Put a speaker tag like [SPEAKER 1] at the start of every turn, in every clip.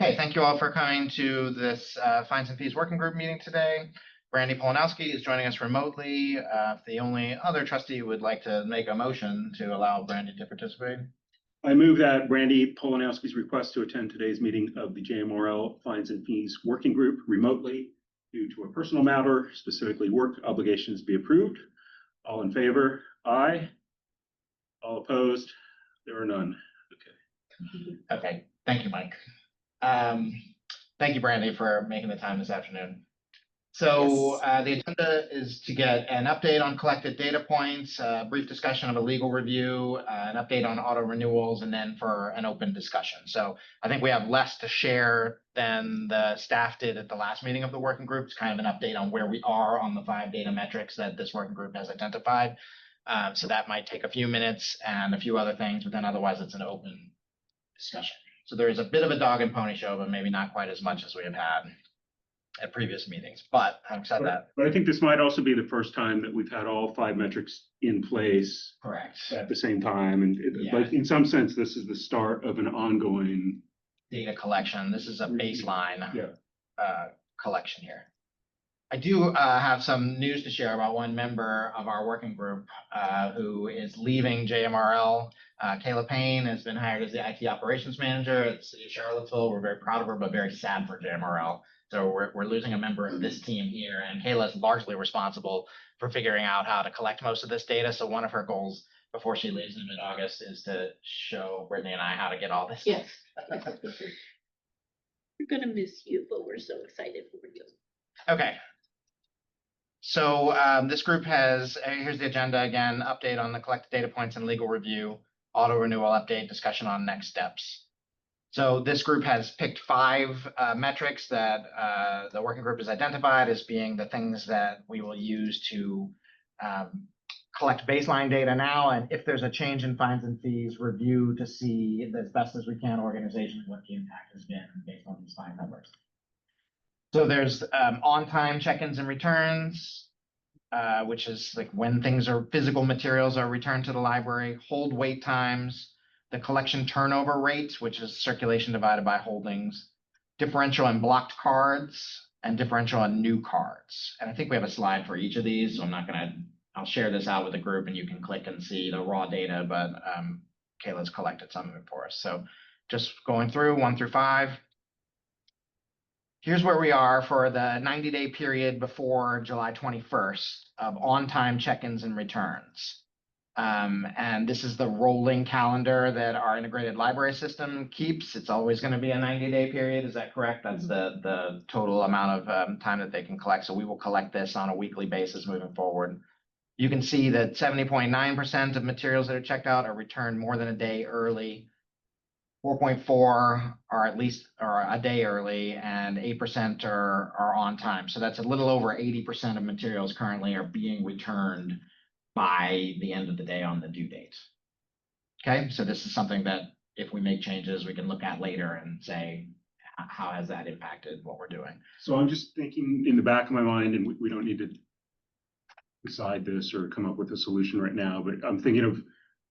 [SPEAKER 1] Okay, thank you all for coming to this Fines and Fees Working Group meeting today. Brandy Polanowski is joining us remotely. If the only other trustee would like to make a motion to allow Brandy to participate.
[SPEAKER 2] I move that Brandy Polanowski's request to attend today's meeting of the JMRL Fines and Fees Working Group remotely due to a personal matter, specifically work obligations, be approved. All in favor? Aye. All opposed? There are none. Okay.
[SPEAKER 1] Okay, thank you, Mike. Thank you, Brandy, for making the time this afternoon. So the agenda is to get an update on collected data points, a brief discussion of a legal review, an update on auto renewals, and then for an open discussion. So I think we have less to share than the staff did at the last meeting of the working group. It's kind of an update on where we are on the 5 data metrics that this working group has identified. So that might take a few minutes and a few other things, but then otherwise it's an open discussion. So there is a bit of a dog and pony show, but maybe not quite as much as we have had at previous meetings. But having said that,
[SPEAKER 2] But I think this might also be the first time that we've had all 5 metrics in place
[SPEAKER 1] correct,
[SPEAKER 2] at the same time. And like in some sense, this is the start of an ongoing
[SPEAKER 1] data collection. This is a baseline collection here. I do have some news to share about one member of our working group who is leaving JMRL. Kayla Payne has been hired as the IT operations manager at the city of Charlottesville. We're very proud of her, but very sad for JMRL. So we're losing a member of this team here, and Kayla is largely responsible for figuring out how to collect most of this data. So one of her goals before she leaves in mid-August is to show Brittany and I how to get all this.
[SPEAKER 3] Yes. We're gonna miss you, but we're so excited for you.
[SPEAKER 1] Okay. So this group has, here's the agenda again, update on the collected data points and legal review, auto renewal update, discussion on next steps. So this group has picked 5 metrics that the working group has identified as being the things that we will use to collect baseline data now. And if there's a change in fines and fees, review to see as best as we can organizationally what the impact has been based on these 5 numbers. So there's on-time check-ins and returns, which is like when things are physical materials are returned to the library, hold wait times, the collection turnover rate, which is circulation divided by holdings, differential on blocked cards, and differential on new cards. And I think we have a slide for each of these, so I'll share this out with the group and you can click and see the raw data, but Kayla's collected some of it for us. So just going through 1 through 5. Here's where we are for the 90-day period before July 21st of on-time check-ins and returns. And this is the rolling calendar that our integrated library system keeps. It's always going to be a 90-day period. Is that correct? That's the total amount of time that they can collect. So we will collect this on a weekly basis moving forward. You can see that 70.9% of materials that are checked out are returned more than a day early. 4.4 are at least a day early, and 8% are on time. So that's a little over 80% of materials currently are being returned by the end of the day on the due date. Okay, so this is something that if we make changes, we can look at later and say, how has that impacted what we're doing?
[SPEAKER 2] So I'm just thinking in the back of my mind, and we don't need to decide this or come up with a solution right now, but I'm thinking of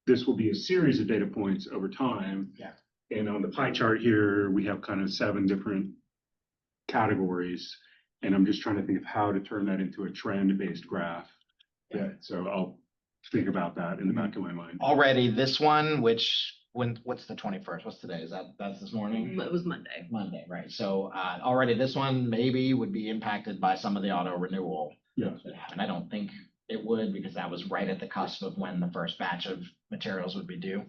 [SPEAKER 2] this will be a series of data points over time.
[SPEAKER 1] Yeah.
[SPEAKER 2] And on the pie chart here, we have kind of 7 different categories. And I'm just trying to think of how to turn that into a trend-based graph. Yeah. So I'll think about that in the back of my mind.
[SPEAKER 1] Already this one, what's the 21st? What's today? That's this morning?
[SPEAKER 3] It was Monday.
[SPEAKER 1] Monday, right. So already this one maybe would be impacted by some of the auto renewal.
[SPEAKER 2] Yeah.
[SPEAKER 1] And I don't think it would, because that was right at the cusp of when the first batch of materials would be due.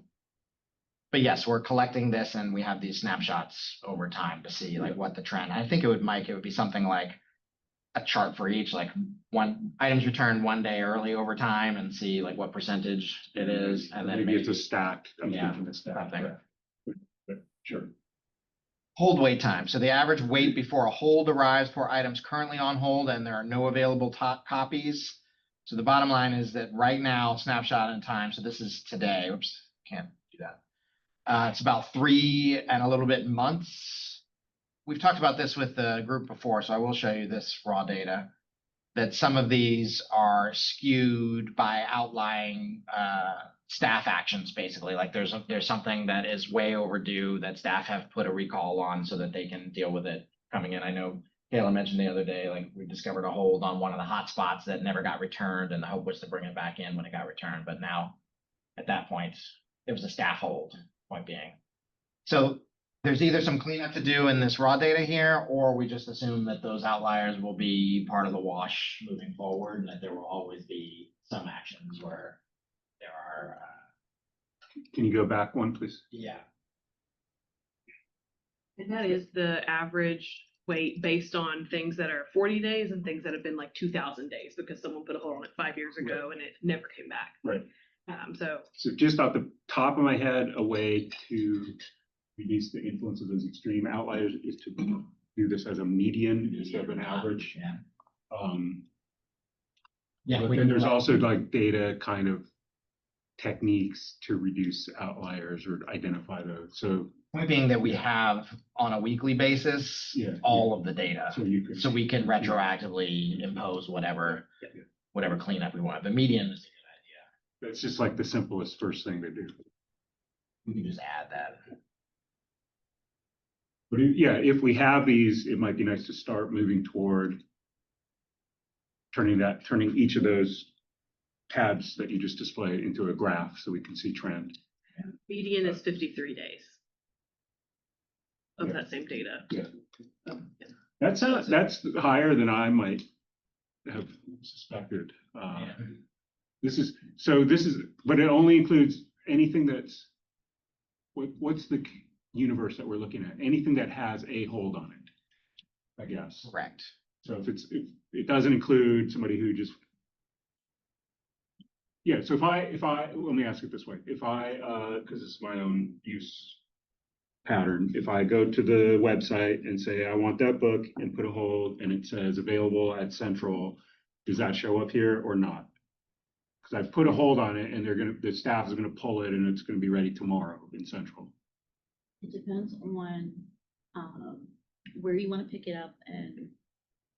[SPEAKER 1] But yes, we're collecting this and we have these snapshots over time to see like what the trend. I think it would be something like a chart for each, like items returned 1 day early over time and see like what percentage it is. And then
[SPEAKER 2] maybe it's a stack. I'm
[SPEAKER 1] yeah,
[SPEAKER 2] thinking a stack. Sure.
[SPEAKER 1] Hold wait time. So the average wait before a hold arrives for items currently on hold and there are no available copies. So the bottom line is that right now, snapshot in time. So this is today. Oops, can't do that. It's about 3 and a little bit months. We've talked about this with the group before, so I will show you this raw data. that some of these are skewed by outlying staff actions, basically. Like there's something that is way overdue that staff have put a recall on so that they can deal with it coming in. I know Kayla mentioned the other day, like we discovered a hold on one of the hotspots that never got returned, and the hope was to bring it back in when it got returned. But now, at that point, it was a staff hold, point being. So there's either some cleanup to do in this raw data here, or we just assume that those outliers will be part of the wash moving forward, and that there will always be some actions where there are,
[SPEAKER 2] Can you go back one, please?
[SPEAKER 1] yeah.
[SPEAKER 4] And that is the average wait based on things that are 40 days and things that have been like 2,000 days because someone put a hold on it 5 years ago and it never came back.
[SPEAKER 2] Right.
[SPEAKER 4] So
[SPEAKER 2] just off the top of my head, a way to reduce the influence of those extreme outliers is to do this as a median instead of an average.
[SPEAKER 1] Yeah.
[SPEAKER 2] But then there's also like data kind of techniques to reduce outliers or identify those. So
[SPEAKER 1] Point being that we have on a weekly basis, all of the data. So we can retroactively impose whatever cleanup we want. The median is a good idea.
[SPEAKER 2] That's just like the simplest first thing to do.
[SPEAKER 1] We can just add that.
[SPEAKER 2] But if we have these, it might be nice to start moving toward turning each of those tabs that you just displayed into a graph so we can see trend.
[SPEAKER 4] median is 53 days of that same data.
[SPEAKER 2] Yeah. That's higher than I might have suspected. This is, but it only includes anything that's, what's the universe that we're looking at? Anything that has a hold on it, I guess.
[SPEAKER 1] Correct.
[SPEAKER 2] So if it doesn't include somebody who just, so if I, let me ask it this way. If I, cause it's my own use pattern, if I go to the website and say, I want that book and put a hold and it says available at Central, does that show up here or not? Cause I've put a hold on it and the staff is gonna pull it and it's gonna be ready tomorrow in Central.
[SPEAKER 3] It depends on, where you want to pick it up and,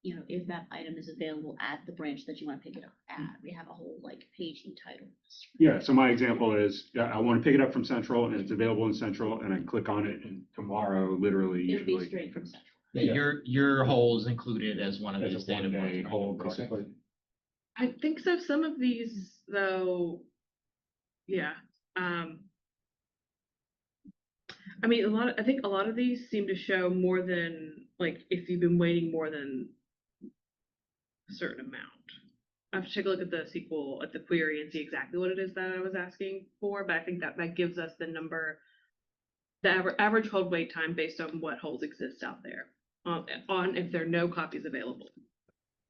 [SPEAKER 3] you know, if that item is available at the branch that you want to pick it up at. We have a whole like page entitled.
[SPEAKER 2] Yeah, so my example is, I want to pick it up from Central and it's available in Central and I click on it and tomorrow, literally,
[SPEAKER 3] It'll be
[SPEAKER 2] usually.
[SPEAKER 3] straight from Central.
[SPEAKER 1] Yeah, your hold is included as one of
[SPEAKER 2] As
[SPEAKER 1] these
[SPEAKER 2] a
[SPEAKER 1] data
[SPEAKER 2] one-day
[SPEAKER 1] points.
[SPEAKER 2] hold, basically.
[SPEAKER 4] I think so. Some of these though, yeah. I mean, I think a lot of these seem to show more than, like, if you've been waiting more than a certain amount. I have to take a look at the SQL, at the query and see exactly what it is that I was asking for, but I think that gives us the number, the average hold wait time based on what holds exist out there, on if there are no copies available.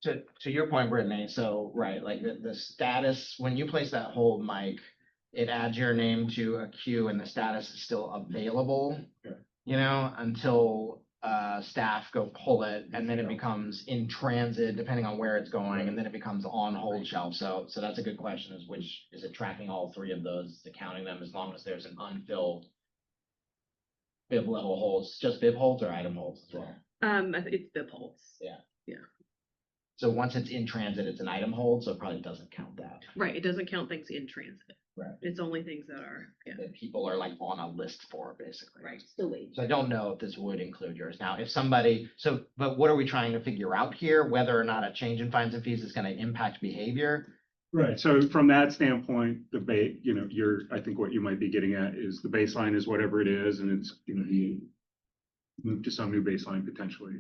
[SPEAKER 1] To your point, Brittany, so, right, like the status, when you place that hold, Mike, it adds your name to a queue and the status is still available, you know, until staff go pull it, and then it becomes in transit, depending on where it's going, and then it becomes on hold shelf. So that's a good question, is it tracking all three of those, is it counting them as long as there's an unfilled bib level holds, just bib holds or item holds as well?
[SPEAKER 4] It's bib holds.
[SPEAKER 1] Yeah.
[SPEAKER 4] Yeah.
[SPEAKER 1] So once it's in transit, it's an item hold, so it probably doesn't count that.
[SPEAKER 4] Right, it doesn't count things in transit.
[SPEAKER 1] Right.
[SPEAKER 4] It's only things that are,
[SPEAKER 1] That people are like on a list for, basically.
[SPEAKER 3] Right, still waiting.
[SPEAKER 1] So I don't know if this would include yours. Now, if somebody, but what are we trying to figure out here? Whether or not a change in fines and fees is gonna impact behavior?
[SPEAKER 2] Right, so from that standpoint, I think what you might be getting at is the baseline is whatever it is, and it's gonna be moved to some new baseline potentially.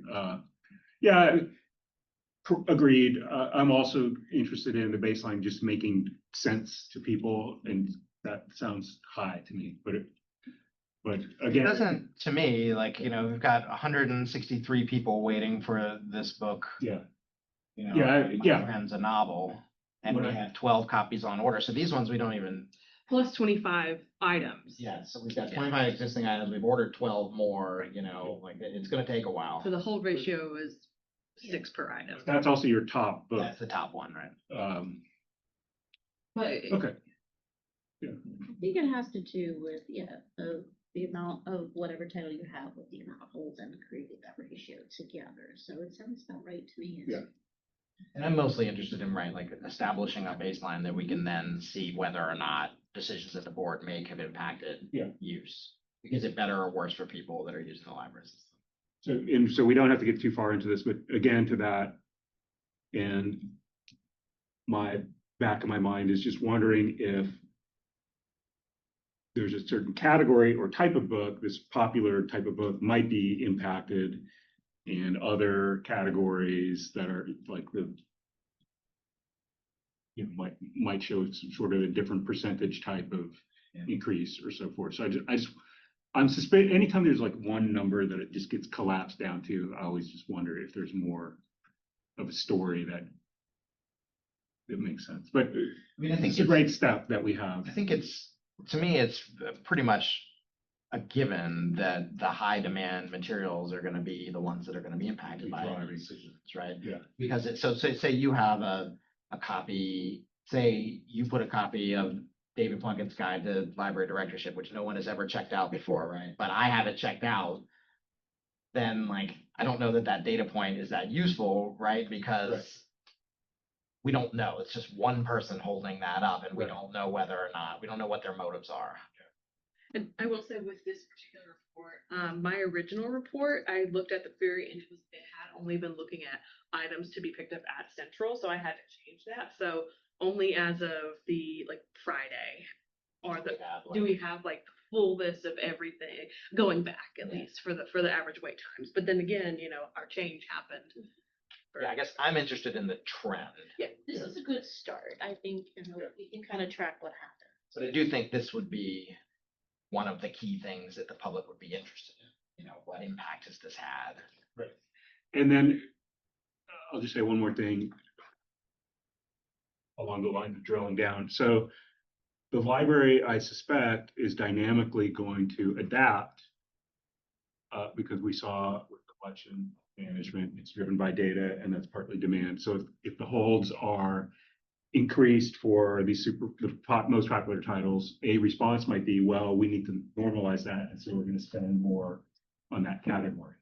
[SPEAKER 2] Agreed. I'm also interested in the baseline just making sense to people, and that sounds high to me, but
[SPEAKER 1] It
[SPEAKER 2] again.
[SPEAKER 1] doesn't, to me, like, you know, we've got 163 people waiting for this book.
[SPEAKER 2] Yeah.
[SPEAKER 1] You know,
[SPEAKER 2] Yeah.
[SPEAKER 1] My Friend's a novel, and we
[SPEAKER 2] Right.
[SPEAKER 1] have 12 copies on order. So these ones we don't even.
[SPEAKER 4] plus 25 items.
[SPEAKER 1] Yeah, so we've got 25 existing items. We've ordered 12 more, you know, like it's gonna take a while.
[SPEAKER 4] So the hold ratio is 6 per item.
[SPEAKER 2] That's also your top book.
[SPEAKER 1] That's the top one, right?
[SPEAKER 4] But
[SPEAKER 2] Okay.
[SPEAKER 3] I think it has to do with, the amount of whatever title you have with the amount of holds and creating that ratio together. So it sounds about right to me.
[SPEAKER 2] Yeah.
[SPEAKER 1] And I'm mostly interested in, right, like establishing a baseline that we can then see whether or not decisions that the board make have impacted
[SPEAKER 2] Yeah.
[SPEAKER 1] use. Is it better or worse for people that are using the library system?
[SPEAKER 2] So we don't have to get too far into this, but again, to that, and my back of my mind is just wondering if there's a certain category or type of book, this popular type of book might be impacted, and other categories that are like might show some sort of a different percentage type of increase or so forth. So I'm suspect anytime there's like one number that it just gets collapsed down to, I always just wonder if there's more of a story that makes sense. But
[SPEAKER 1] I mean, I think
[SPEAKER 2] it's a great step that we have.
[SPEAKER 1] I think to me, it's pretty much a given that the high demand materials are gonna be the ones that are gonna be impacted by
[SPEAKER 2] Driving.
[SPEAKER 1] decisions, right?
[SPEAKER 2] Yeah.
[SPEAKER 1] Because so say you have a copy, say you put a copy of David Plunkett's Guide to Library Directorship, which no one has ever checked out before, right? But I have it checked out, then like, I don't know that that data point is that useful, right? Because
[SPEAKER 2] Right.
[SPEAKER 1] we don't know. It's just one person holding that up, and we
[SPEAKER 2] Right.
[SPEAKER 1] don't know whether or not, we don't know what their motives are.
[SPEAKER 4] And I will say with this particular report, my original report, I looked at the query and it had only been looking at items to be picked up at Central, so I had to change that. So only as of the like Friday, or the do we have like the full list of everything going back at least for the average wait times? But then again, our change happened.
[SPEAKER 1] Yeah, I guess I'm interested in the trend,
[SPEAKER 3] Yeah, this is a good start. I think, we can kind of track what happened.
[SPEAKER 1] but I do think this would be one of the key things that the public would be interested in. What impact has this had?
[SPEAKER 2] And then I'll just say one more thing along the line of drilling down. So the library, I suspect, is dynamically going to adapt because we saw with collection management, it's driven by data, and that's partly demand. So if the holds are increased for the most popular titles, a response might be, well, we need to normalize that, and so we're going to spend more on that category.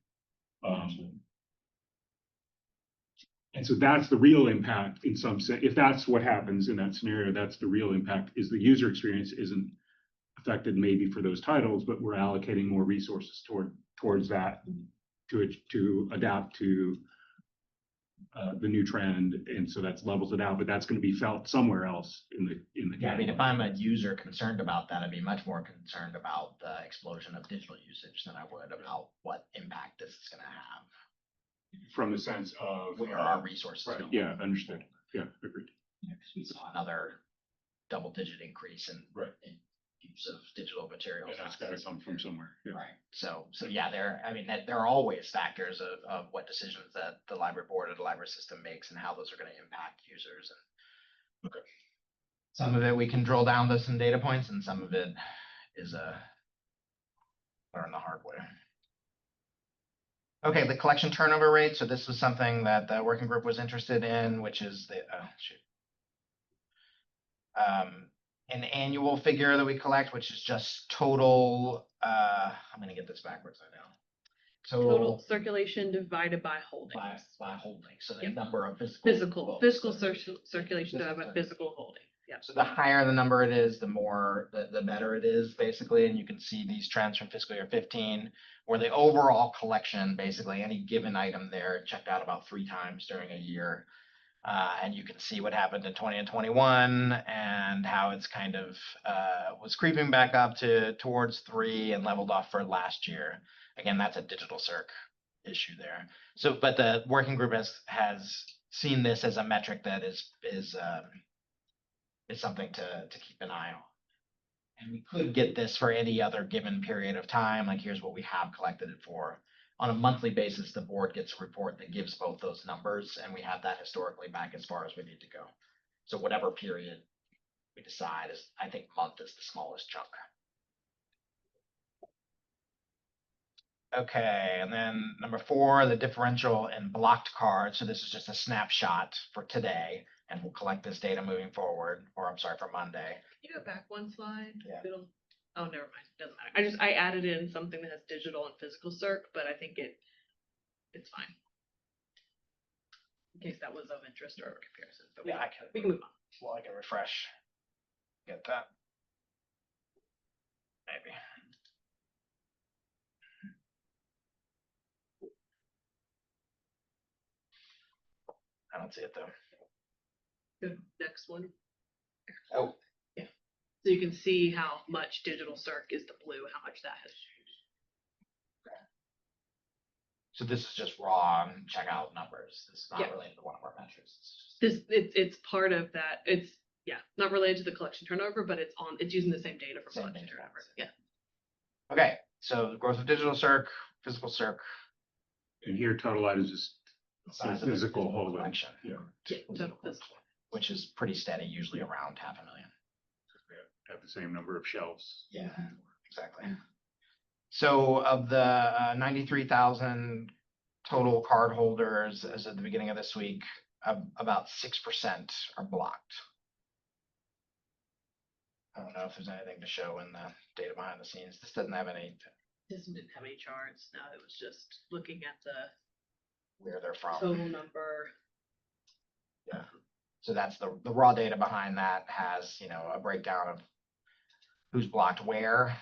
[SPEAKER 2] And so that's the real impact in some sense. If that's what happens in that scenario, that's the real impact, is the user experience isn't affected maybe for those titles, but we're allocating more resources towards that to adapt to the new trend, and so that's levels it out, but that's going to be felt somewhere else in the
[SPEAKER 1] Yeah, I mean, if I'm a user concerned about that, I'd be much more concerned about the explosion of digital usage than I would about what impact this is gonna have,
[SPEAKER 2] from the sense of
[SPEAKER 1] where our resources
[SPEAKER 2] right,
[SPEAKER 1] go.
[SPEAKER 2] yeah, understood. Yeah, agreed.
[SPEAKER 1] Because we saw another double-digit increase in
[SPEAKER 2] Right.
[SPEAKER 1] in use of digital materials.
[SPEAKER 2] And that's got to come from somewhere. Yeah.
[SPEAKER 1] Right, so yeah, there are always factors of what decisions that the library board or the library system makes and how those are gonna impact users. And
[SPEAKER 2] Okay.
[SPEAKER 1] some of it we can drill down to some data points, and some of it is learn the hard way. Okay, the collection turnover rate, so this was something that the working group was interested in, which is an annual figure that we collect, which is just total, I'm gonna get this backwards, I know.
[SPEAKER 4] Total circulation divided by holdings.
[SPEAKER 1] By holding, so the
[SPEAKER 4] Yep.
[SPEAKER 1] number of
[SPEAKER 4] Physical
[SPEAKER 1] books.
[SPEAKER 4] circulation divided by physical holdings. Yep.
[SPEAKER 1] So the higher the number it is, the better it is, basically, and you can see these trends from fiscal year 15, where the overall collection, basically any given item there, checked out about 3 times during a year. And you can see what happened in 20 and 21 and how it's kind of was creeping back up towards 3 and leveled off for last year. Again, that's a digital circ issue there. So, but the working group has seen this as a metric that is something to keep an eye on. And we could get this for any other given period of time, like here's what we have collected it for. On a monthly basis, the board gets a report that gives both those numbers, and we have that historically back as far as we need to go. So whatever period we decide is, I think month is the smallest chunk. Okay, and then number 4, the differential in blocked cards. So this is just a snapshot for today, and we'll collect this data moving forward, or I'm sorry, for Monday.
[SPEAKER 4] Can you go back one slide?
[SPEAKER 1] Yeah.
[SPEAKER 4] Oh, never mind. Doesn't matter. I added in something that has digital and physical circ, but I think it's fine. in case that was of interest or a comparison, but
[SPEAKER 1] Yeah, I can.
[SPEAKER 4] we can move on.
[SPEAKER 1] Well, I can refresh. Get that. Maybe. I don't see it though.
[SPEAKER 4] Good, next one.
[SPEAKER 1] Oh.
[SPEAKER 4] So you can see how much digital circ is the blue, how much that has changed.
[SPEAKER 1] So this is just raw checkout numbers. This is not
[SPEAKER 4] Yeah.
[SPEAKER 1] related to one of our metrics. It's just-
[SPEAKER 4] It's part of that. It's, yeah, not related to the collection turnover, but it's using the same data for
[SPEAKER 1] Same
[SPEAKER 4] collection
[SPEAKER 1] data.
[SPEAKER 4] turnover. Yeah.
[SPEAKER 1] Okay, so the growth of digital circ, physical circ,
[SPEAKER 2] And here total items is
[SPEAKER 1] size of the
[SPEAKER 2] physical holding.
[SPEAKER 1] collection,
[SPEAKER 4] Yeah, total physical.
[SPEAKER 1] which is pretty steady, usually around 500,000.
[SPEAKER 2] Have the same number of shelves.
[SPEAKER 1] Yeah, exactly. So of the 93,000 total card holders as of the beginning of this week, about 6% are blocked. I don't know if there's anything to show in the data behind the scenes. This doesn't have any
[SPEAKER 4] This one didn't have any charts. No, it was just looking at the
[SPEAKER 1] where they're from.
[SPEAKER 4] total number.
[SPEAKER 1] Yeah. So that's the raw data behind that has, a breakdown of who's blocked where.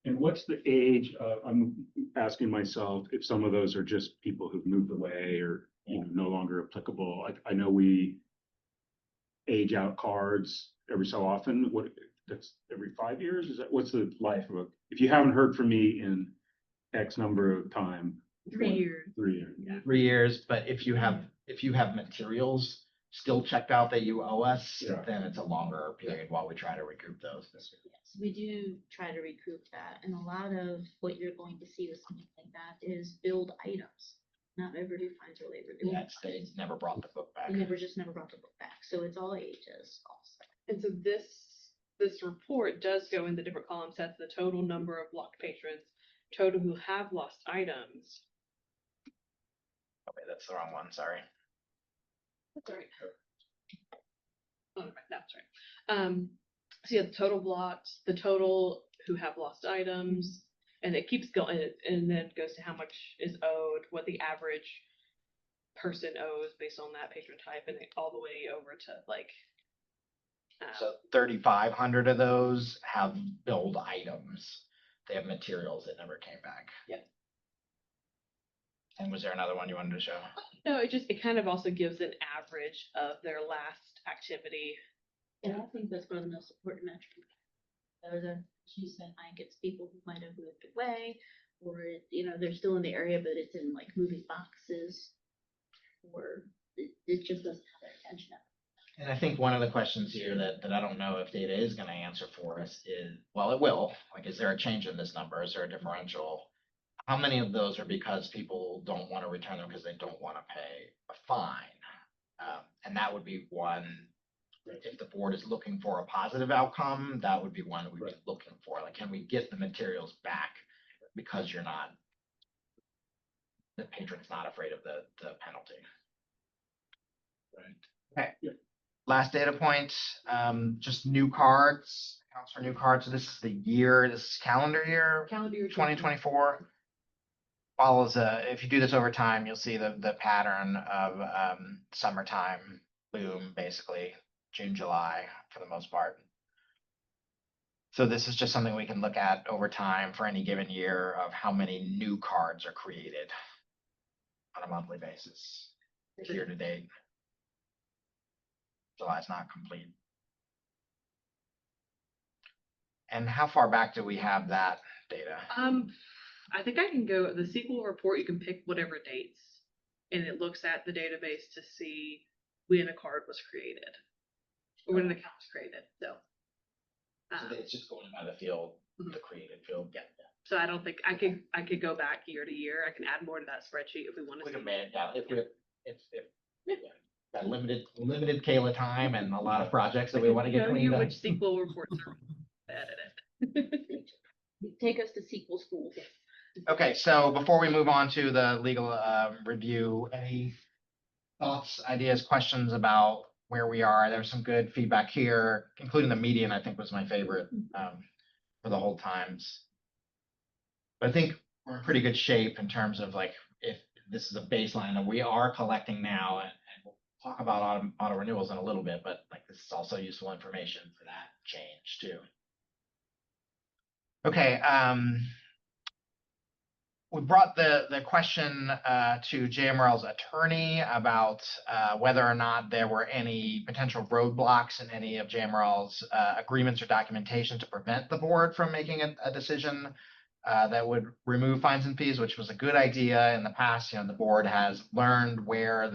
[SPEAKER 2] And what's the age of, I'm asking myself if some of those are just people who've moved away or, no longer applicable. I know we age out cards every so often. That's every 5 years? Is that, what's the life of a, if you haven't heard from me in X number of time?
[SPEAKER 4] 3 years.
[SPEAKER 2] 3 years.
[SPEAKER 4] Yeah.
[SPEAKER 1] 3 years, but if you have materials still checked out that you owe us,
[SPEAKER 2] Yeah.
[SPEAKER 1] then it's a longer period while we try to recoup those.
[SPEAKER 3] Yes, we do try to recoup that, and a lot of what you're going to see with something like that is billed items. Not overdue fines or labor.
[SPEAKER 1] Yeah, they never brought the book back.
[SPEAKER 3] They never brought the book back, so it's all ages also.
[SPEAKER 4] And so this report does go in the different column sets, the total number of blocked patrons, total who have lost items.
[SPEAKER 1] Okay, that's the wrong one, sorry.
[SPEAKER 4] That's all right. Oh, right, that's right. So yeah, the total blocked, the total who have lost items, and it keeps going, and then it goes to how much is owed, what the average person owes based on that patron type, and all the way over to like.
[SPEAKER 1] So 3,500 of those have billed items. They have materials that never came back.
[SPEAKER 4] Yeah.
[SPEAKER 1] And was there another one you wanted to show?
[SPEAKER 4] No, it kind of also gives an average of their last activity.
[SPEAKER 3] And I think that's one of the most important metrics. She said, I gets people who might have moved away, or, they're still in the area, but it's in like moving boxes. Or it just doesn't have their attention.
[SPEAKER 1] And I think one of the questions here that I don't know if data is gonna answer for us is, well, it will, like, is there a change in this number? Is there a differential? How many of those are because people don't wanna return them because they don't wanna pay a fine? And that would be one, if the board is looking for a positive outcome, that would be one that we'd be looking for. Like, can we get the materials back because the patron's not afraid of the penalty?
[SPEAKER 2] Right.
[SPEAKER 1] Okay. Yeah. Last data point, just new cards, accounts for new cards. So this is the year, this is calendar year,
[SPEAKER 4] Calendar year
[SPEAKER 1] 2024. Follows, if you do this over time, you'll see the pattern of summertime boom, basically June, July for the most part. So this is just something we can look at over time for any given year of how many new cards are created on a monthly basis, year to date. July's not complete. And how far back do we have that data?
[SPEAKER 4] I think I can go, the SQL report, you can pick whatever dates, and it looks at the database to see when a card was created, or when an account was created, so.
[SPEAKER 1] So it's just going by the field, the created field. Yeah.
[SPEAKER 4] So I don't think, I could go back year to year, I can add more to that spreadsheet if we want to.
[SPEAKER 1] We can manage that if got limited Kayla time and a lot of projects that we want to get
[SPEAKER 4] Show
[SPEAKER 1] cleaned
[SPEAKER 4] you
[SPEAKER 1] up.
[SPEAKER 4] which SQL reports are edited.
[SPEAKER 3] Take us to SQL school.
[SPEAKER 1] Okay, so before we move on to the legal review, any thoughts, ideas, questions about where we are? There was some good feedback here, including the median, I think was my favorite for the whole times. But I think we're in pretty good shape in terms of like, if this is a baseline that we are collecting now, and we'll talk about auto renewals in a little bit, but like this is also useful information for that change too. Okay, we brought the question to JMRL's attorney about whether or not there were any potential roadblocks in any of JMRL's agreements or documentation to prevent the board from making a decision that would remove fines and fees, which was a good idea in the past. The board has learned where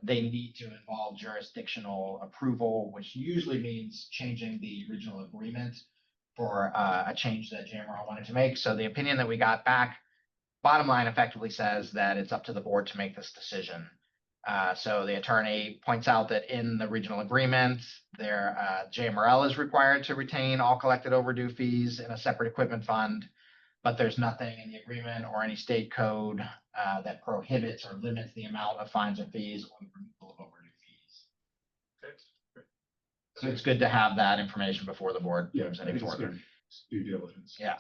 [SPEAKER 1] they need to involve jurisdictional approval, which usually means changing the original agreement for a change that JMRL wanted to make. So the opinion that we got back, bottom line, effectively says that it's up to the board to make this decision. So the attorney points out that in the regional agreement, JMRL is required to retain all collected overdue fees in a separate equipment fund, but there's nothing in the agreement or any state code that prohibits or limits the amount of fines or fees or the removal of overdue fees. So it's good to have that information before the board moves any further.
[SPEAKER 2] Due diligence.
[SPEAKER 1] Yeah.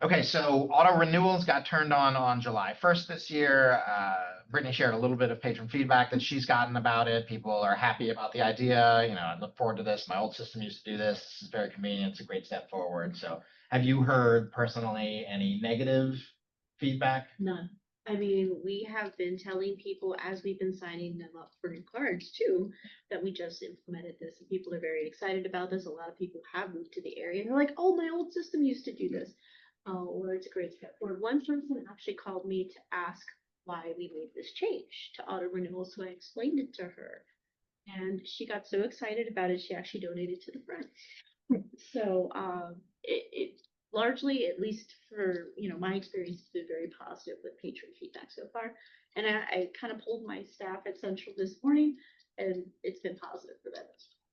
[SPEAKER 1] Okay, so auto renewals got turned on July 1st this year. Brittany shared a little bit of patron feedback that she's gotten about it. People are happy about the idea. I look forward to this. My old system used to do this. This is very convenient. It's a great step forward. So have you heard personally any negative feedback?
[SPEAKER 3] None. I mean, we have been telling people as we've been signing them up for new cards too, that we just implemented this and people are very excited about this. A lot of people have moved to the area and they're like, oh, my old system used to do this. Or it's a great step forward. One person actually called me to ask why we made this change to auto renewal. So I explained it to her and she got so excited about it. She actually donated to the friends. So it largely, at least for my experience, has been very positive with patron feedback so far. And I kind of pulled my staff at Central this morning, and it's been positive for them.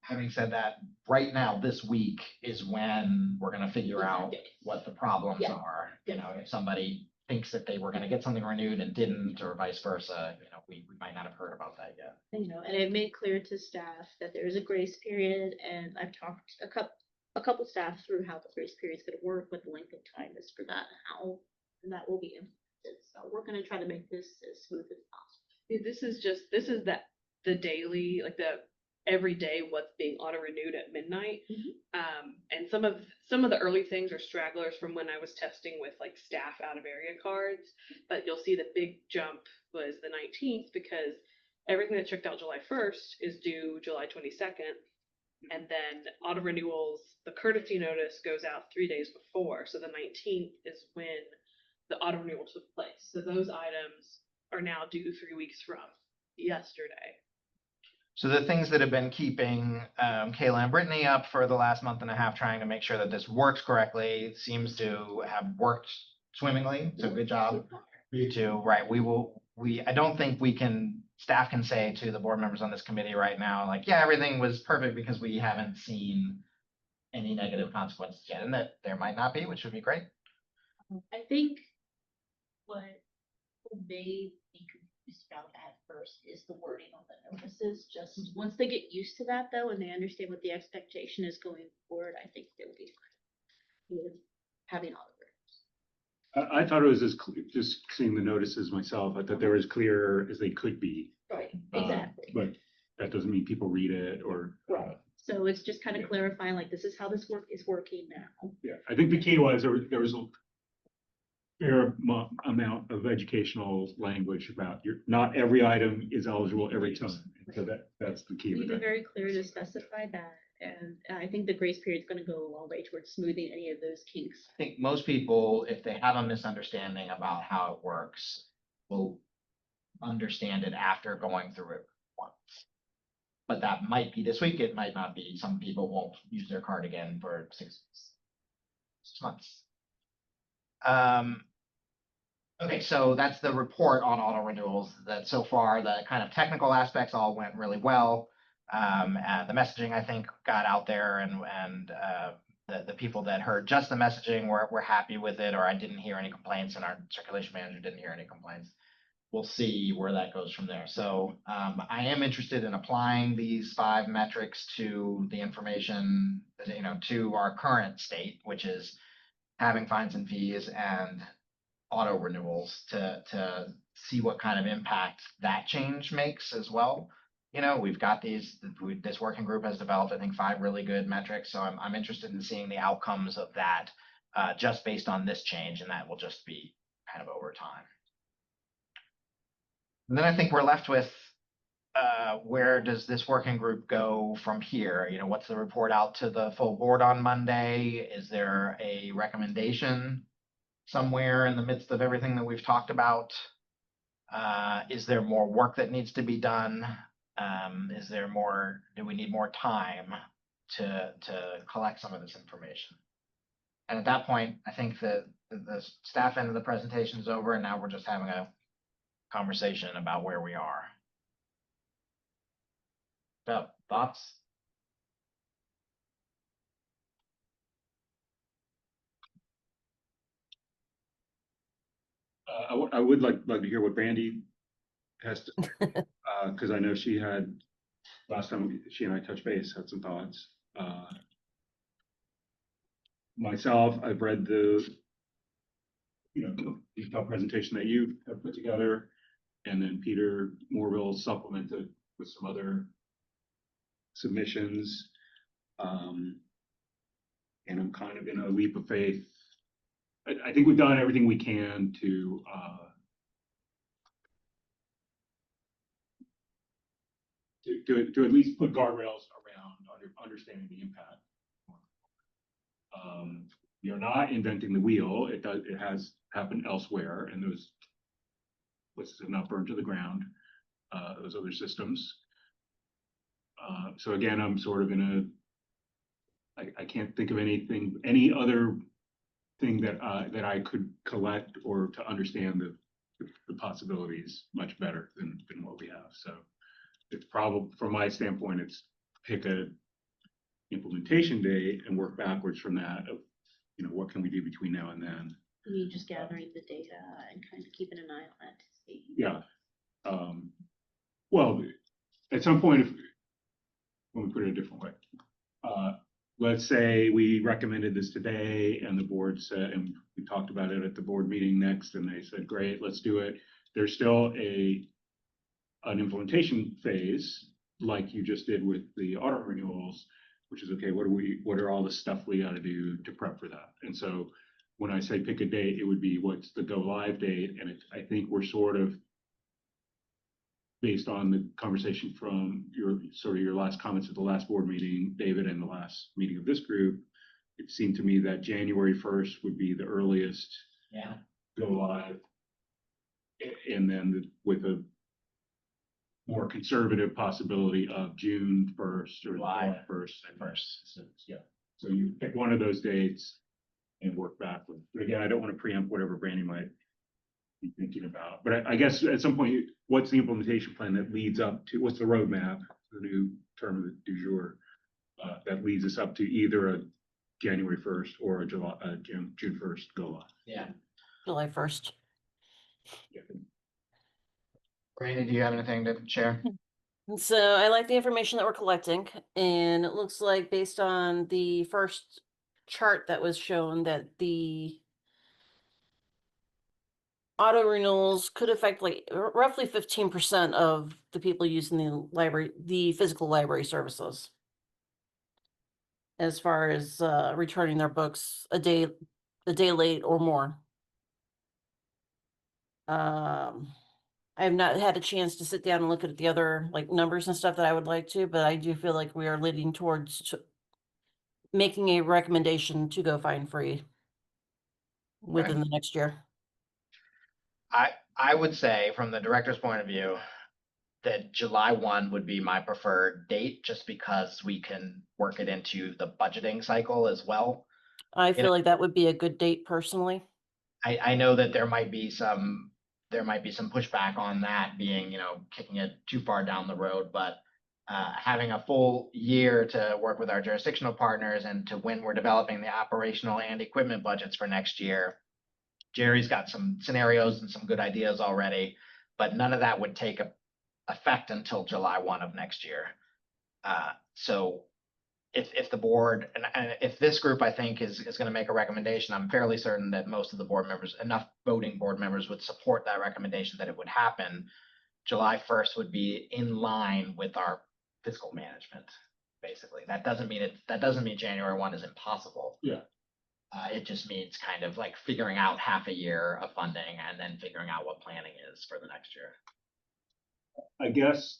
[SPEAKER 1] Having said that, right now, this week is when we're going to figure out what the problems are. If somebody thinks that they were going to get something renewed and didn't, or vice versa, we might not have heard about that yet.
[SPEAKER 3] And I've made clear to staff that there is a grace period, and I've talked a couple staff through how the grace period is going to work, what the length of time is for that, and how that will be implemented. So we're going to try to make this as smooth as possible.
[SPEAKER 4] This is the daily, like the every day what's being auto renewed at midnight. And some of the early things are stragglers from when I was testing with like staff out of area cards, but you'll see the big jump was the 19th because everything that checked out July 1st is due July 22nd. And then auto renewals, the courtesy notice goes out 3 days before. So the 19th is when the auto renewal took place. So those items are now due 3 weeks from yesterday.
[SPEAKER 1] So the things that have been keeping Kayla and Brittany up for the last month and a half trying to make sure that this works correctly seems to have worked swimmingly. So good job, you two. Right. I don't think staff can say to the board members on this committee right now, like, yeah, everything was perfect because we haven't seen any negative consequences yet. And that there might not be, which would be great.
[SPEAKER 3] I think what may be confused about at first is the wording on the notices. Just once they get used to that though, and they understand what the expectation is going forward, I think they'll be fine with having all the
[SPEAKER 2] I thought it was just seeing the notices myself. I thought they were as clear as they could be.
[SPEAKER 3] right, exactly.
[SPEAKER 2] But that doesn't mean people read it or.
[SPEAKER 3] Right. So it's just kind of clarifying, like, this is how this is working now.
[SPEAKER 2] Yeah, I think the key was there was a fair amount of educational language about not every item is eligible every time. So that's the key.
[SPEAKER 3] We've
[SPEAKER 2] with
[SPEAKER 3] been
[SPEAKER 2] that.
[SPEAKER 3] very clear to specify that. And I think the grace period is going to go a long way towards smoothing any of those kinks.
[SPEAKER 1] I think most people, if they have a misunderstanding about how it works, will understand it after going through it once. But that might be this week. It might not be. Some people won't use their card again for 6 months. Okay, so that's the report on auto renewals. That so far the kind of technical aspects all went really well. And the messaging, I think, got out there, and the people that heard just the messaging were happy with it, or I didn't hear any complaints, and our circulation manager didn't hear any complaints. We'll see where that goes from there. So I am interested in applying these 5 metrics to the information, to our current state, which is having fines and fees and auto renewals to see what kind of impact that change makes as well. You know, we've got this working group has developed, I think, 5 really good metrics. So I'm interested in seeing the outcomes of that just based on this change, and that will just be kind of over time. And then I think we're left with where does this working group go from here? You know, what's the report out to the full board on Monday? Is there a recommendation somewhere in the midst of everything that we've talked about? Is there more work that needs to be done? Do we need more time to collect some of this information? And at that point, I think that the staff end of the presentation is over, and now we're just having a conversation about where we are. So, thoughts?
[SPEAKER 2] I would like to hear what Brandy has to, because I know she had, last time she and I touched base, had some thoughts. Myself, I've read the, detailed presentation that you have put together, and then Peter Morville supplemented with some other submissions. And I'm kind of in a leap of faith. I think we've done everything we can to at least put guardrails around understanding the impact. You're not inventing the wheel. It has happened elsewhere, and those places have not burned to the ground. Those other systems. So again, I'm sort of in I can't think of any other thing that I could collect or to understand the possibilities much better than what we have. So it's probably, from my standpoint, it's pick a implementation date and work backwards from that of, what can we do between now and then?
[SPEAKER 3] You just gathering the data and kind of keeping an eye on that to see.
[SPEAKER 2] Yeah. Well, at some point, let me put it a different way. Let's say we recommended this today and the board said, and we talked about it at the board meeting next, and they said, great, let's do it. There's still an implementation phase, like you just did with the auto renewals, which is okay, what are all the stuff we gotta do to prep for that? And so when I say pick a date, it would be what's the go live date, and I think we're sort of, based on the conversation from your last comments at the last board meeting, David, and the last meeting of this group, it seemed to me that January 1st would be the earliest go live. And then with a more conservative possibility of June 1st or July 1st. Yeah. So you pick one of those dates and work backwards. But again, I don't want to preempt whatever Brandy might be thinking about. But I guess at some point, what's the implementation plan that leads up to, what's the roadmap, the new term of the du jour, that leads us up to either a January 1st or a June 1st go live?
[SPEAKER 1] Yeah.
[SPEAKER 5] July 1st.
[SPEAKER 2] Yeah.
[SPEAKER 1] Brandy, do you have anything to share?
[SPEAKER 5] So I like the information that we're collecting, and it looks like based on the first chart that was shown that the auto renewals could affect like roughly 15% of the people using the physical library services. As far as returning their books a day late or more. I have not had a chance to sit down and look at the other like numbers and stuff that I would like to, but I do feel like we are leading towards making a recommendation to go fine free within the next year.
[SPEAKER 1] I would say, from the director's point of view, that July 1 would be my preferred date, just because we can work it into the budgeting cycle as well.
[SPEAKER 5] I feel like that would be a good date personally.
[SPEAKER 1] I know that there might be some pushback on that being, kicking it too far down the road, but having a full year to work with our jurisdictional partners and to when we're developing the operational and equipment budgets for next year. Jerry's got some scenarios and some good ideas already, but none of that would take effect until July 1 of next year. So if the board, and if this group, I think, is gonna make a recommendation, I'm fairly certain that most of the board members, enough voting board members would support that recommendation that it would happen. July 1st would be in line with our fiscal management, basically. That doesn't mean January 1 is impossible.
[SPEAKER 2] Yeah.
[SPEAKER 1] It just means kind of like figuring out half a year of funding and then figuring out what planning is for the next year.
[SPEAKER 2] I guess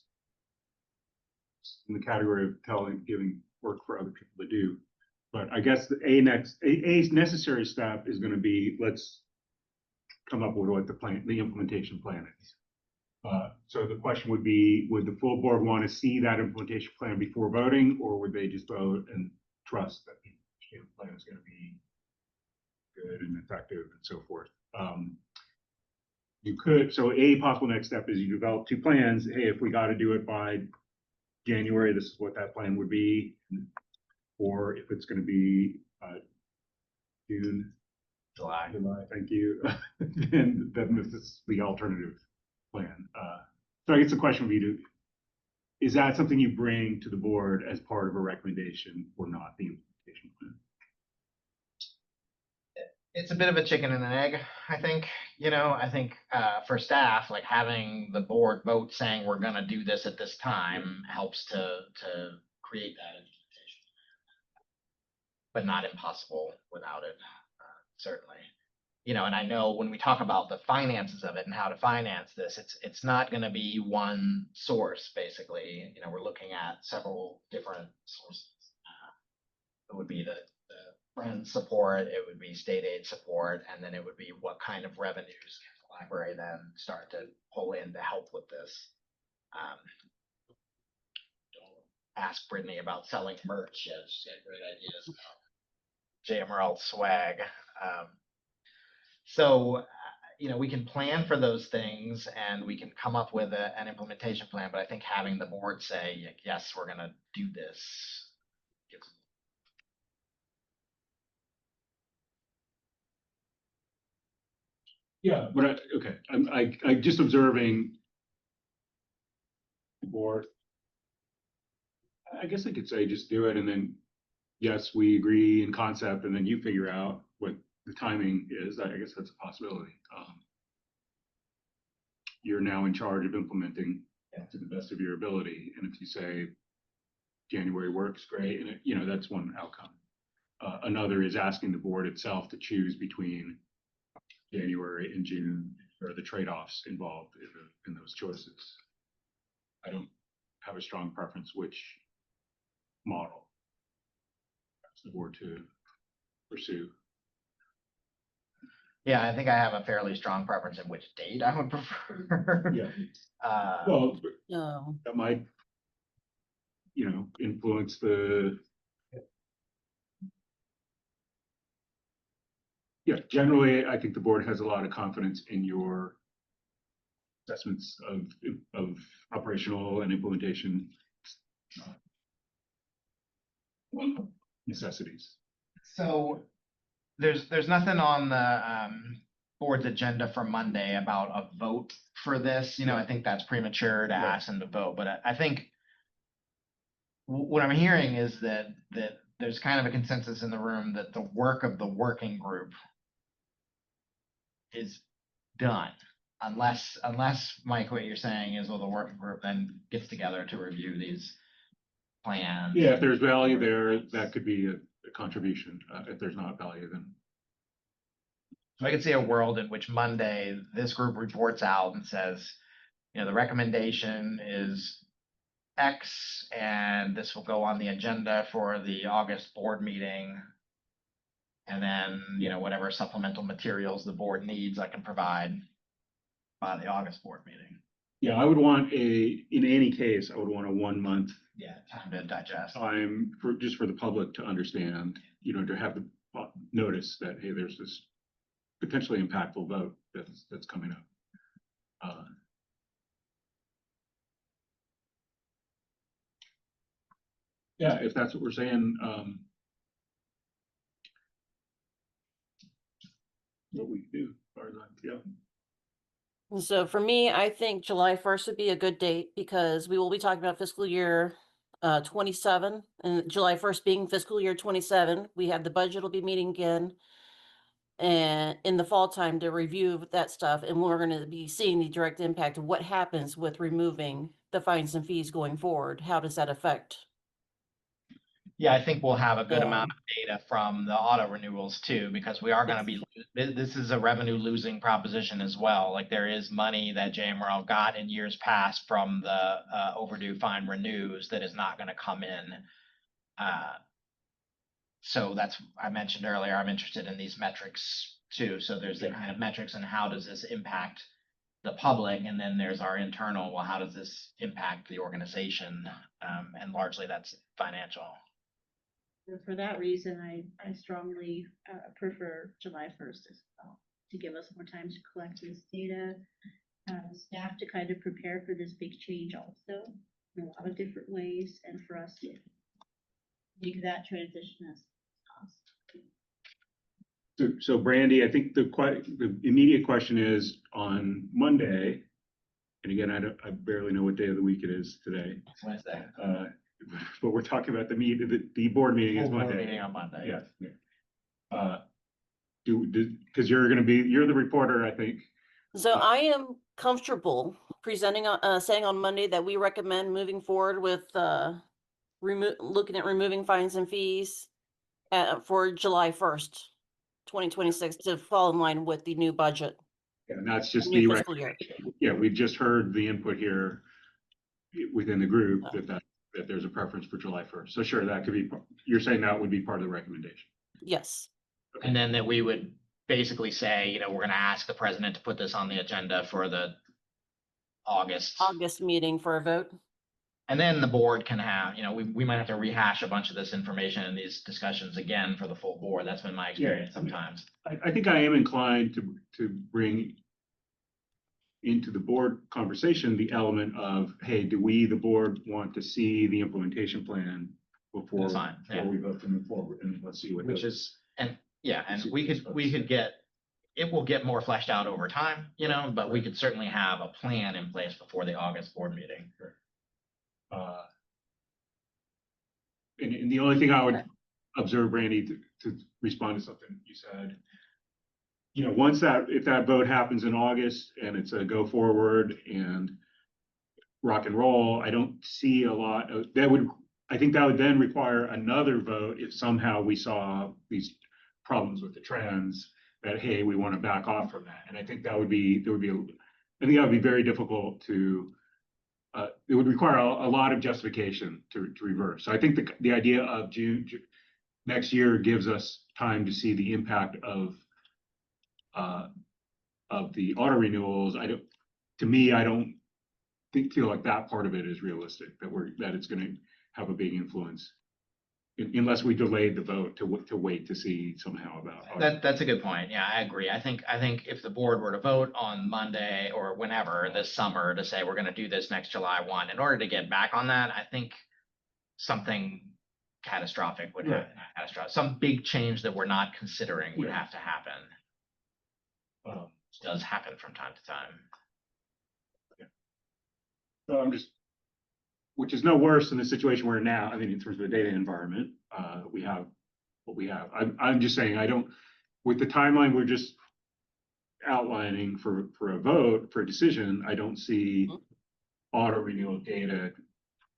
[SPEAKER 2] in the category of giving work for other people to do. But I guess a necessary step is going to be, let's come up with what the implementation plan is. So the question would be, would the full board want to see that implementation plan before voting, or would they just vote and trust that the implementation plan is going to be good and effective and so forth? So a possible next step is you develop two plans. Hey, if we got to do it by January, this is what that plan would be. Or if it's going to be June,
[SPEAKER 1] July.
[SPEAKER 2] thank you, then this is the alternative plan. So I guess the question would be, is that something you bring to the board as part of a recommendation or not, the implementation plan?
[SPEAKER 1] It's a bit of a chicken and an egg, I think. I think for staff, like having the board vote saying we're gonna do this at this time helps to create that implementation. But not impossible without it, certainly. And I know when we talk about the finances of it and how to finance this, it's not gonna be one source, basically. We're looking at several different sources. It would be the Friends support, it would be state aid support, and then it would be what kind of revenues can the library then start to pull in to help with this. Don't ask Brittany about selling merch. She has great ideas about JMRL swag. So we can plan for those things and we can come up with an implementation plan, but I think having the board say, yes, we're gonna do this gives.
[SPEAKER 2] Yeah, but okay, I just observing board. I guess I could say just do it, and then yes, we agree in concept, and then you figure out what the timing is. I guess that's a possibility. You're now in charge of implementing to the best of your ability, and if you say January works, great, and that's one outcome. Another is asking the board itself to choose between January and June, or the trade-offs involved in those choices. I don't have a strong preference which model the board to pursue.
[SPEAKER 1] Yeah, I think I have a fairly strong preference in which date I would prefer.
[SPEAKER 2] Yeah.
[SPEAKER 1] Well,
[SPEAKER 2] That might, influence the. Yeah, generally, I think the board has a lot of confidence in your assessments of operational and implementation necessities.
[SPEAKER 1] So there's nothing on the board's agenda for Monday about a vote for this. I think that's premature to ask them to vote, but I think what I'm hearing is that there's kind of a consensus in the room that the work of the working group is done. Unless Mike, what you're saying is, well, the working group then gets together to review these plans.
[SPEAKER 2] Yeah, if there's value there, that could be a contribution. If there's not value, then.
[SPEAKER 1] So I could see a world in which Monday, this group reports out and says, the recommendation is X, and this will go on the agenda for the August board meeting. And then, whatever supplemental materials the board needs, I can provide by the August board meeting.
[SPEAKER 2] Yeah, I would want in any case, I would want a 1 month.
[SPEAKER 1] Yeah, time to digest.
[SPEAKER 2] Time for the public to understand, to have the notice that, hey, there's this potentially impactful vote that's coming up. Yeah, if that's what we're saying, what we can do, as far as
[SPEAKER 5] So for me, I think July 1st would be a good date because we will be talking about fiscal year 27, and July 1st being fiscal year 27. We have the budget will be meeting again and in the fall time to review that stuff. And we're going to be seeing the direct impact of what happens with removing the fines and fees going forward. How does that affect?
[SPEAKER 1] Yeah, I think we'll have a good
[SPEAKER 5] Yeah.
[SPEAKER 1] amount of data from the auto renewals too, because we are gonna be, this is a revenue losing proposition as well. Like there is money that JMRL got in years past from the overdue fine renews that is not gonna come in. So that's, I mentioned earlier, I'm interested in these metrics too. So there's the kind of metrics and how does this impact the public? And then there's our internal, well, how does this impact the organization? And largely that's financial.
[SPEAKER 3] For that reason, I strongly prefer July 1st as well, to give us more time to collect this data. Staff to kind of prepare for this big change also in a lot of different ways, and for us to make that transition as possible.
[SPEAKER 2] So Brandy, I think the immediate question is on Monday, and again, I barely know what day of the week it is today.
[SPEAKER 1] It's Wednesday.
[SPEAKER 2] But we're talking about the board meeting is
[SPEAKER 1] Full board
[SPEAKER 2] Monday.
[SPEAKER 1] meeting on Monday.
[SPEAKER 2] Yeah. Because you're the reporter, I think.
[SPEAKER 5] So I am comfortable presenting, saying on Monday that we recommend moving forward with looking at removing fines and fees for July 1st, 2026 to fall in line with the new budget.
[SPEAKER 2] And that's just
[SPEAKER 5] New
[SPEAKER 2] the
[SPEAKER 5] fiscal year.
[SPEAKER 2] Yeah, we've just heard the input here within the group that there's a preference for July 1st. So sure, that could be, you're saying that would be part of the recommendation.
[SPEAKER 5] Yes.
[SPEAKER 1] And then that we would basically say, we're gonna ask the president to put this on the agenda for the August.
[SPEAKER 5] Meeting for a vote.
[SPEAKER 1] And then the board can have, we might have to rehash a bunch of this information in these discussions again for the full board. That's been my experience sometimes.
[SPEAKER 2] I think I am inclined to bring into the board conversation the element of, hey, do we, the board, want to see the implementation plan before
[SPEAKER 1] That's fine, yeah.
[SPEAKER 2] we vote to move forward, and let's see what
[SPEAKER 1] Which is, and we could get, it will get more fleshed out over time, but we could certainly have a plan in place before the August board meeting.
[SPEAKER 2] And the only thing I would observe, Brandy, to respond to something you said, once if that vote happens in August and it's a go forward and rock and roll, I don't see a lot of I think that would then require another vote if somehow we saw these problems with the trends that, hey, we want to back off from that. And I think that would be very difficult to, it would require a lot of justification to reverse. So I think the idea of June next year gives us time to see the impact of the auto renewals. I don't feel like that part of it is realistic, that it's going to have a big influence unless we delayed the vote to wait to see somehow about.
[SPEAKER 1] That's a good point. Yeah, I agree. I think if the board were to vote on Monday or whenever this summer to say we're going to do this next July 1, in order to get back on that, I think something catastrophic would happen. Some big change that we're not considering would have to happen. Which does happen from time to time.
[SPEAKER 2] So which is no worse than the situation we're in now. I mean, in terms of the data environment, we have what we have. I'm just saying, with the timeline we're just outlining for a vote, for a decision, I don't see auto renewal data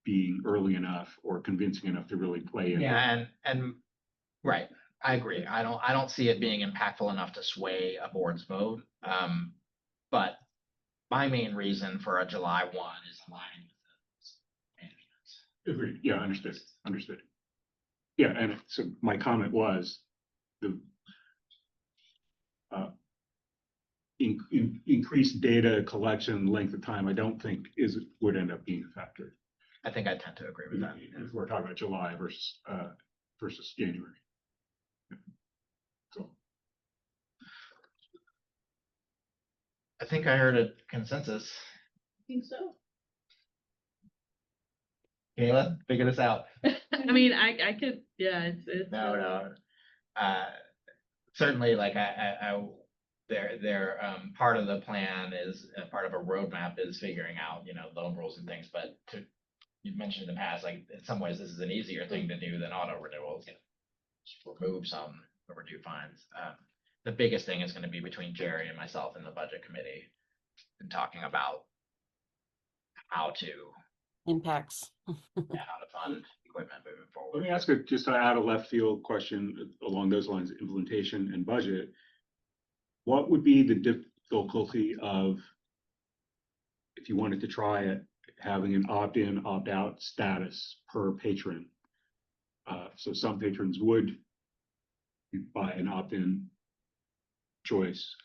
[SPEAKER 2] being early enough or convincing enough to really play in.
[SPEAKER 1] Yeah, and right. I agree. I don't see it being impactful enough to sway a board's vote. But my main reason for a July 1 is aligning with the management.
[SPEAKER 2] Agreed. Yeah, understood. Yeah, and so my comment was the increased data collection length of time, I don't think would end up being a factor.
[SPEAKER 1] I think I tend to agree with that.
[SPEAKER 2] If we're talking about July versus January. So
[SPEAKER 1] I think I heard a consensus.
[SPEAKER 3] I think so.
[SPEAKER 1] Kayla, figure this out.
[SPEAKER 4] I mean, I could, yeah, it's.
[SPEAKER 1] No. Certainly, like part of the plan is part of a roadmap is figuring out, loan rules and things, but you've mentioned in the past, like in some ways, this is an easier thing to do than auto renewals. Just remove some overdue fines. The biggest thing is gonna be between Jerry and myself in the budget committee and talking about how to,
[SPEAKER 5] Impacts.
[SPEAKER 1] how to fund equipment moving
[SPEAKER 2] Let
[SPEAKER 1] forward.
[SPEAKER 2] me ask just to add a left field question along those lines, implementation and budget. What would be the difficulty of, if you wanted to try it, having an opt-in, opt-out status per patron? So some patrons would, by an opt-in choice,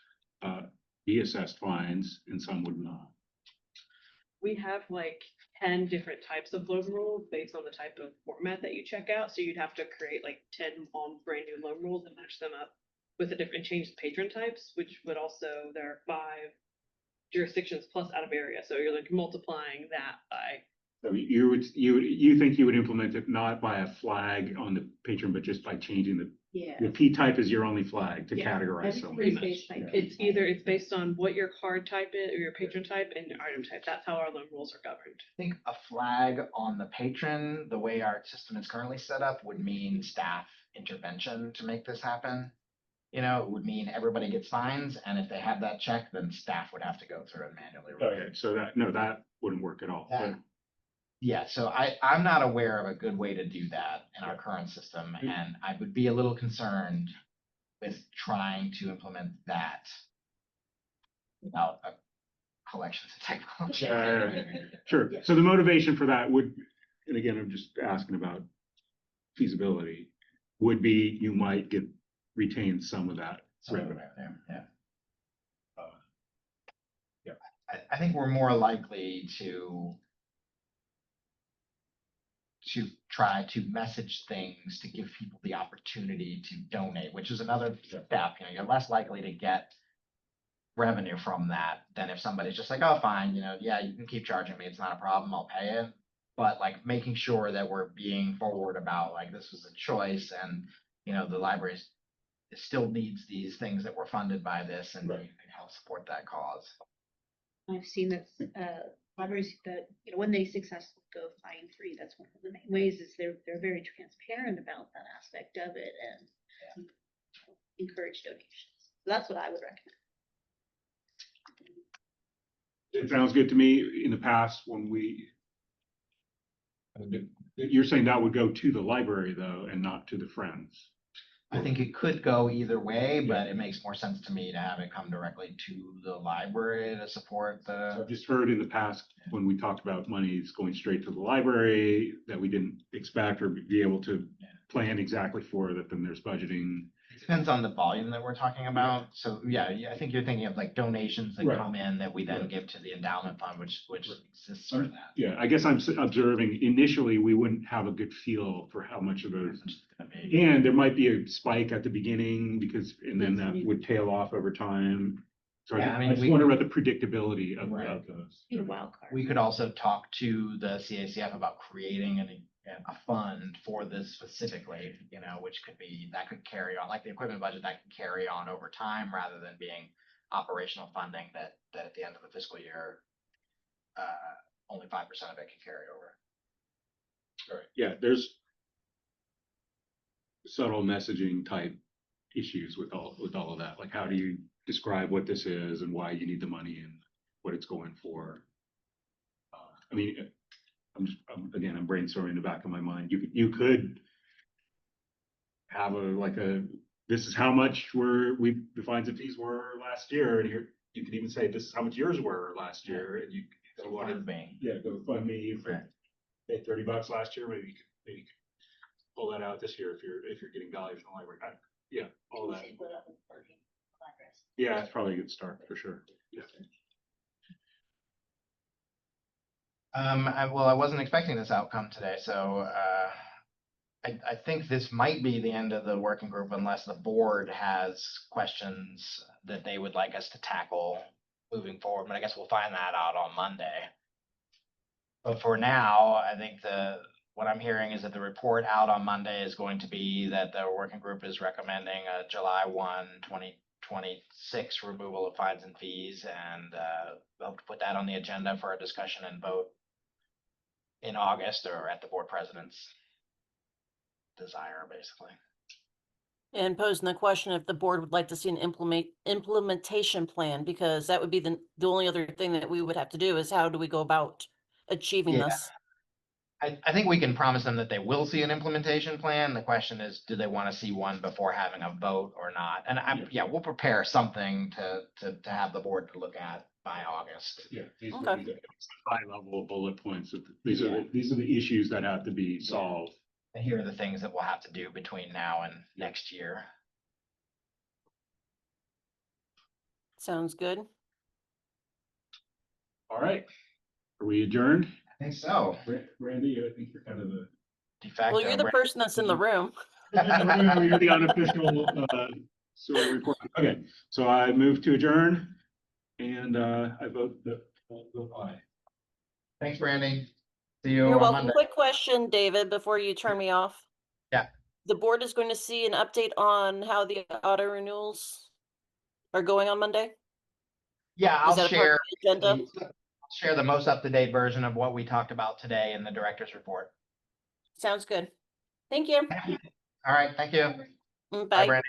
[SPEAKER 2] be assessed fines and some would not.
[SPEAKER 4] We have like 10 different types of loan rules based on the type of format that you check out. So you'd have to create like 10 brand new loan rules and match them up with the different changed patron types, which would also, there are 5 jurisdictions plus out of area. So you're like multiplying that by,
[SPEAKER 2] So you think you would implement it not by a flag on the patron, but just by changing the
[SPEAKER 3] Yeah.
[SPEAKER 2] P type is your only flag to
[SPEAKER 4] Yeah,
[SPEAKER 2] categorize someone.
[SPEAKER 3] Everybody's based by
[SPEAKER 4] it's based on what your card type is or your patron type and your item type. That's how our loan rules are governed.
[SPEAKER 1] I think a flag on the patron, the way our system is currently set up, would mean staff intervention to make this happen. You know, it would mean everybody gets fines, and if they have that check, then staff would have to go through and manually.
[SPEAKER 2] Okay, so that wouldn't work at all.
[SPEAKER 1] That- Yeah, so I'm not aware of a good way to do that in our current system, and I would be a little concerned with trying to implement that without a collections and technology.
[SPEAKER 2] Sure. So the motivation for that would, and again, I'm just asking about feasibility, would be you might retain some of that revenue.
[SPEAKER 1] Yeah.
[SPEAKER 2] Uh,
[SPEAKER 1] I think we're more likely to try to message things to give people the opportunity to donate, which is another step. You know, you're less likely to get revenue from that than if somebody's just like, oh, fine, you know, yeah, you can keep charging me, it's not a problem, I'll pay it. But like making sure that we're being forward about like this was a choice, and you know, the library still needs these things that were funded by this, and
[SPEAKER 2] Right.
[SPEAKER 1] you can help support that cause.
[SPEAKER 3] I've seen that, libraries that, you know, when they successfully go fine free, that's one of the main ways is they're very transparent about that aspect of it and encourage donations. So that's what I would recommend.
[SPEAKER 2] It sounds good to me. In the past, when you're saying that would go to the library though, and not to the Friends.
[SPEAKER 1] I think it could go either way, but it makes more sense to me to have it come directly to the library to support
[SPEAKER 2] So
[SPEAKER 1] the.
[SPEAKER 2] I've just heard in the past, when we talked about monies going straight to the library, that we didn't expect or be able to plan exactly for, that then there's budgeting.
[SPEAKER 1] It depends on the volume that we're talking about. So yeah, I think you're thinking of like donations that
[SPEAKER 2] Right.
[SPEAKER 1] come in that we then
[SPEAKER 2] Right.
[SPEAKER 1] give to the endowment fund, which
[SPEAKER 2] Right.
[SPEAKER 1] exists for that.
[SPEAKER 2] Yeah, I guess I'm observing initially, we wouldn't have a good feel for how much of those.
[SPEAKER 1] It's gonna be-
[SPEAKER 2] And there might be a spike at the beginning and then
[SPEAKER 3] That's
[SPEAKER 2] that
[SPEAKER 3] new.
[SPEAKER 2] would tail off over time. So
[SPEAKER 1] Yeah, I mean,
[SPEAKER 2] I just
[SPEAKER 1] we-
[SPEAKER 2] wonder about the predictability of
[SPEAKER 1] Right.
[SPEAKER 2] those.
[SPEAKER 3] Be a wild card.
[SPEAKER 1] We could also talk to the CACF about creating a fund for this specifically, you know, which could be, that could carry on, like the equipment budget, that can carry on over time rather than being operational funding that at the end of the fiscal year, only 5% of it can carry over.
[SPEAKER 2] All right, yeah, there's subtle messaging type issues with all of that. Like, how do you describe what this is and why you need the money and what it's going for? I mean, again, I'm brainstorming in the back of my mind. You could have this is how much the fines and fees were last year, and you could even say this is how much yours were last year, and you
[SPEAKER 1] So
[SPEAKER 2] go
[SPEAKER 1] what
[SPEAKER 2] on,
[SPEAKER 1] is being,
[SPEAKER 2] go fund me
[SPEAKER 1] Right.
[SPEAKER 2] for pay $30 last year, maybe you could pull that out this year if you're getting value from the library. Yeah, all that. Yeah, it's probably a good start for sure. Yeah.
[SPEAKER 1] I wasn't expecting this outcome today, so, I think this might be the end of the working group unless the board has questions that they would like us to tackle moving forward, but I guess we'll find that out on Monday. But for now, I think what I'm hearing is that the report out on Monday is going to be that the working group is recommending a July 1, 2026 removal of fines and fees, and, they'll put that on the agenda for a discussion and vote in August or at the board president's desire, basically.
[SPEAKER 5] And posing the question if the board would like to see an implementation plan, because that would be the only other thing that we would have to do is how do we go about achieving
[SPEAKER 1] Yeah.
[SPEAKER 5] this?
[SPEAKER 1] I think we can promise them that they will see an implementation plan. The question is, do they want to see one before having a vote or not? And we'll prepare something to have the board to look at by August.
[SPEAKER 2] Yeah, these
[SPEAKER 5] Okay.
[SPEAKER 2] would be the high level bullet points. These are
[SPEAKER 1] Yeah.
[SPEAKER 2] these are the issues that have to be solved.
[SPEAKER 1] And here are the things that we'll have to do between now and next year.
[SPEAKER 5] Sounds good.
[SPEAKER 2] All right. Are we adjourned?
[SPEAKER 1] I think so.
[SPEAKER 2] Randy, I think you're kind of the
[SPEAKER 1] De facto.
[SPEAKER 5] Well, you're the person that's in the room.
[SPEAKER 2] you're the unofficial sort of report. Okay, so I move to adjourn, and I vote aye.
[SPEAKER 1] Thanks, Brandy. See you
[SPEAKER 5] You're
[SPEAKER 1] on
[SPEAKER 5] welcome.
[SPEAKER 1] Monday.
[SPEAKER 5] Quick question, David, before you turn me off.
[SPEAKER 1] Yeah.
[SPEAKER 5] The board is going to see an update on how the auto renewals are going on Monday?
[SPEAKER 1] Yeah,
[SPEAKER 5] Is
[SPEAKER 1] I'll
[SPEAKER 5] that a part
[SPEAKER 1] share
[SPEAKER 5] of the agenda?
[SPEAKER 1] the most up-to-date version of what we talked about today in the director's report.
[SPEAKER 5] Sounds good. Thank you.
[SPEAKER 1] All right, thank you.
[SPEAKER 5] Bye.
[SPEAKER 1] Bye, Brandy.